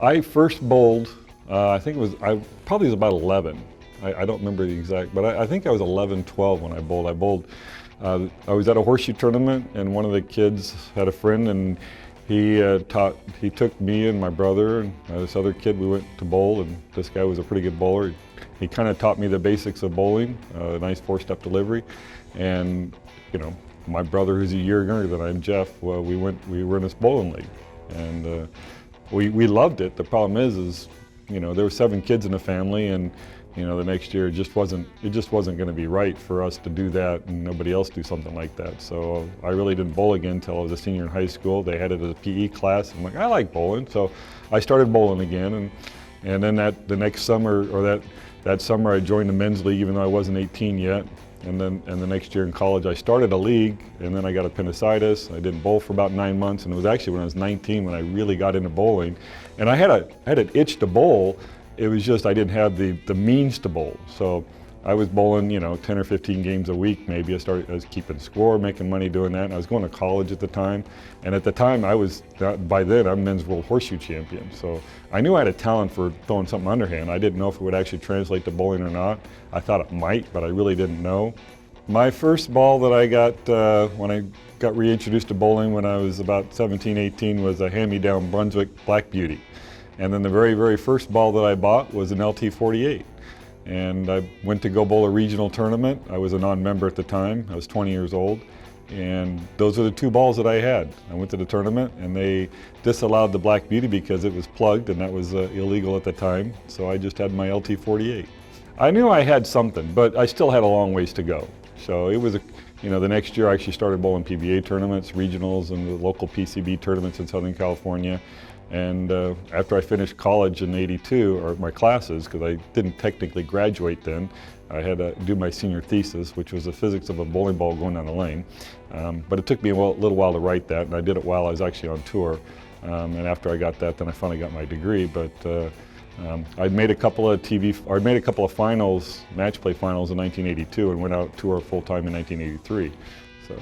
I first bowled, I think it was, I probably was about 11. I don't remember the exact, but I think I was 11, 12 when I bowled. I was at a horseshoe tournament, and one of the kids had a friend, and he took me and my brother and this other kid, we went to bowl, and this guy was a pretty good bowler. He kind of taught me the basics of bowling, a nice four-step delivery, and you know, my brother, who's a year younger than I am, Jeff, well, we were in this bowling league, and we loved it. The problem is you know, there were 7 kids in the family, and you know, the next year it just wasn't going to be right for us to do that and nobody else do something like that. So I really didn't bowl again until I was a senior in high school. They had it as a PE class. I'm like, I like bowling, so I started bowling again, and then the next summer, or that summer, I joined the men's league even though I wasn't 18 yet. And the next year in college, I started a league, and then I got appendicitis. I didn't bowl for about 9 months, and it was actually when I was 19 when I really got into bowling. And I had an itch to bowl. It was just I didn't have the means to bowl. So I was bowling, you know, 10 or 15 games a week maybe. I was keeping score, making money doing that. And I was going to college at the time. And at the time by then I'm men's world horseshoe champion. So I knew I had a talent for throwing something underhand. I didn't know if it would actually translate to bowling or not. I thought it might, but I really didn't know. My first ball that I got when I got reintroduced to bowling when I was about 17, 18 was a hand-me-down Brunswick Black Beauty. And then the very, very first ball that I bought was an LT48. And I went to go bowl a regional tournament. I was a non-member at the time. I was 20 years old. And those are the 2 balls that I had. I went to the tournament, and they disallowed the Black Beauty because it was plugged, and that was illegal at the time. So I just had my LT48. I knew I had something, but I still had a long ways to go. So it was, you know, the next year I actually started bowling PBA tournaments, regionals, and the local PCB tournaments in Southern California. And after I finished college in '82, or my classes, because I didn't technically graduate then, I had to do my senior thesis, which was the physics of a bowling ball going down the lane. But it took me a little while to write that, and I did it while I was actually on tour. And after I got that, then I finally got my degree. But I made a couple of finals, match play finals in 1982, and went out tour full time in 1983. So.